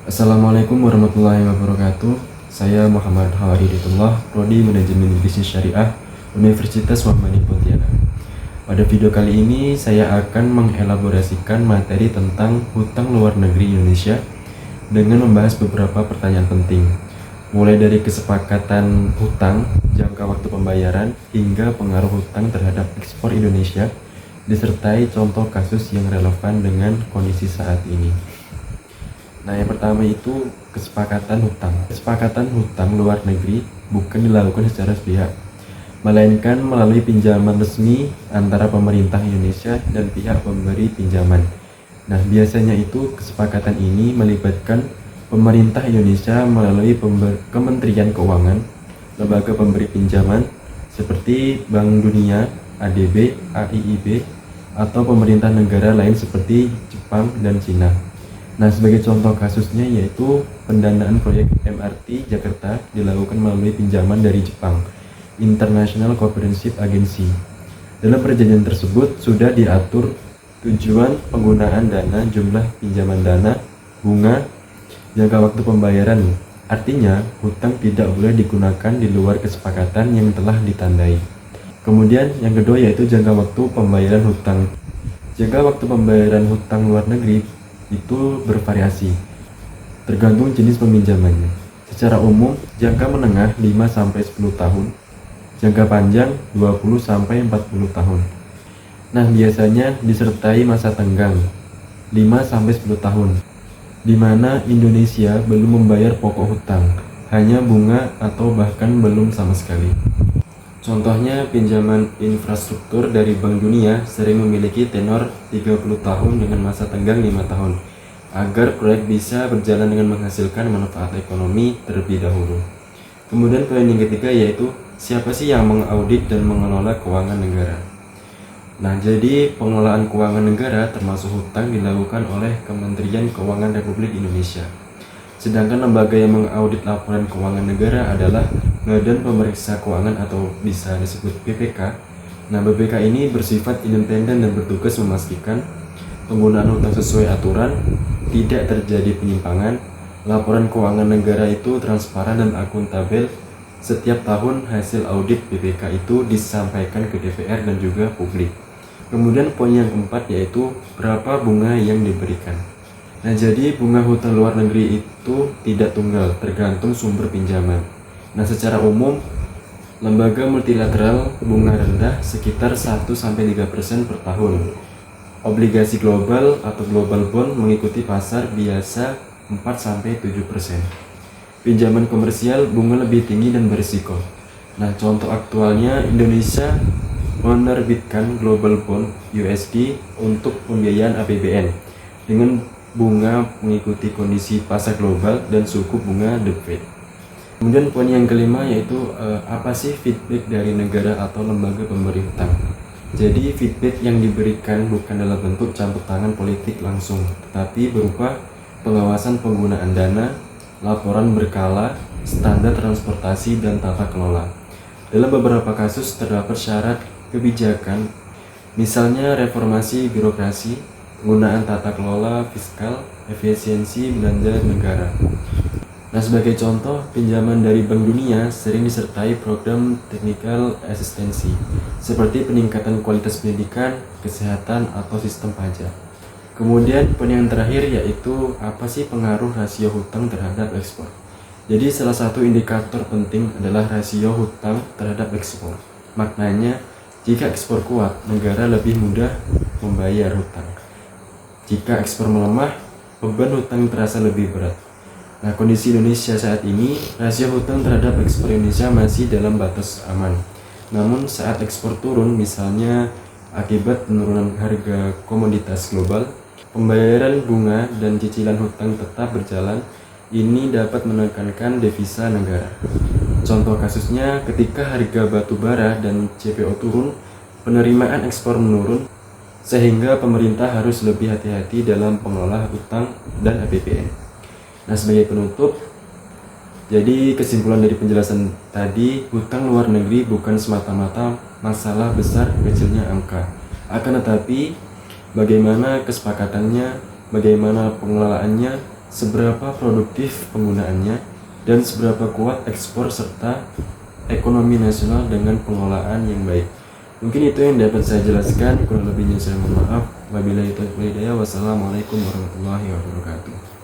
Assalamualaikum warahmatullahi wabarakatuh. Saya Muhammad Hawariditullah, Prodi Manajemen Bisnis Syariah, Universitas Muhammadiyah Pontianak. Pada video kali ini saya akan mengelaborasikan materi tentang hutang luar negeri Indonesia dengan membahas beberapa pertanyaan penting, mulai dari kesepakatan hutang, jangka waktu pembayaran, hingga pengaruh hutang terhadap ekspor Indonesia, disertai contoh kasus yang relevan dengan kondisi saat ini. Nah, yang pertama itu kesepakatan hutang. Kesepakatan hutang luar negeri bukan dilakukan secara sepihak, melainkan melalui pinjaman resmi antara pemerintah Indonesia dan pihak pemberi pinjaman. Nah, biasanya itu kesepakatan ini melibatkan pemerintah Indonesia melalui Kementerian Keuangan, lembaga pemberi pinjaman seperti Bank Dunia, ADB, AIIB, atau pemerintah negara lain seperti Jepang dan Cina. Nah, sebagai contoh kasusnya yaitu pendanaan proyek MRT Jakarta dilakukan melalui pinjaman dari Jepang, International Cooperative Agency. Dalam perjanjian tersebut sudah diatur tujuan penggunaan dana, jumlah pinjaman dana, bunga, jangka waktu pembayaran. Artinya, hutang tidak boleh digunakan di luar kesepakatan yang telah ditandai. Kemudian yang kedua yaitu jangka waktu pembayaran hutang. Jangka waktu pembayaran hutang luar negeri itu bervariasi tergantung jenis peminjamannya. Secara umum, jangka menengah 5-10 tahun, jangka panjang 20-40 tahun. Nah, biasanya disertai masa tenggang 5-10 tahun, di mana Indonesia belum membayar pokok hutang, hanya bunga atau bahkan belum sama sekali. Contohnya, pinjaman infrastruktur dari Bank Dunia sering memiliki tenor 30 tahun dengan masa tenggang 5 tahun, agar proyek bisa berjalan dengan menghasilkan manfaat ekonomi terlebih dahulu. Kemudian poin yang ketiga yaitu, siapa sih yang mengaudit dan mengelola keuangan negara? Nah, jadi pengelolaan keuangan negara termasuk hutang dilakukan oleh Kementerian Keuangan Republik Indonesia. Sedangkan lembaga yang mengaudit laporan keuangan negara adalah Badan Pemeriksa Keuangan atau bisa disebut BPK. Nah, BPK ini bersifat independen dan bertugas memastikan penggunaan hutang sesuai aturan, tidak terjadi penyimpangan, laporan keuangan negara itu transparan dan akuntabel. Setiap tahun hasil audit BPK itu disampaikan ke DPR dan juga publik. Kemudian poin yang keempat yaitu berapa bunga yang diberikan. Nah, jadi bunga hutang luar negeri itu tidak tunggal, tergantung sumber pinjaman. Nah, secara umum, lembaga multilateral bunga rendah sekitar 1-3% per tahun. Obligasi global atau global bond mengikuti pasar biasa 4-7%. Pinjaman komersial bunga lebih tinggi dan berisiko. Nah, contoh aktualnya Indonesia menerbitkan global bond USD untuk pembiayaan APBN dengan bunga mengikuti kondisi pasar global dan suku bunga The Fed. Kemudian poin yang kelima yaitu apa sih feedback dari negara atau lembaga pemberi hutang. Jadi feedback yang diberikan bukan dalam bentuk campur tangan politik langsung, tetapi berupa pengawasan penggunaan dana, laporan berkala, standar transportasi, dan tata kelola. Dalam beberapa kasus terdapat syarat kebijakan, misalnya reformasi birokrasi, penggunaan tata kelola fiskal, efisiensi belanja negara. Nah, sebagai contoh, pinjaman dari Bank Dunia sering disertai program technical asistensi, seperti peningkatan kualitas pendidikan, kesehatan, atau sistem pajak. Kemudian, poin yang terakhir yaitu apa sih pengaruh rasio hutang terhadap ekspor. Jadi, salah satu indikator penting adalah rasio hutang terhadap ekspor. Maknanya, jika ekspor kuat, negara lebih mudah membayar hutang. Jika ekspor melemah, beban hutang terasa lebih berat. Nah, kondisi Indonesia saat ini, rasio hutang terhadap ekspor Indonesia masih dalam batas aman. Namun saat ekspor turun, misalnya akibat penurunan harga komoditas global, pembayaran bunga dan cicilan hutang tetap berjalan, ini dapat menekankan devisa negara. Contoh kasusnya, ketika harga batu bara dan CPO turun, penerimaan ekspor menurun, sehingga pemerintah harus lebih hati-hati dalam pengelola hutang dan APBN. Nah, sebagai penutup, jadi kesimpulan dari penjelasan tadi, hutang luar negeri bukan semata-mata masalah besar kecilnya angka. Akan tetapi, bagaimana kesepakatannya, bagaimana pengelolaannya, seberapa produktif penggunaannya, dan seberapa kuat ekspor serta ekonomi nasional dengan pengelolaan yang baik. Mungkin itu yang dapat saya jelaskan, kurang lebihnya saya mohon maaf. Wabillahi taufiq wal hidayah. Wassalamualaikum warahmatullahi wabarakatuh.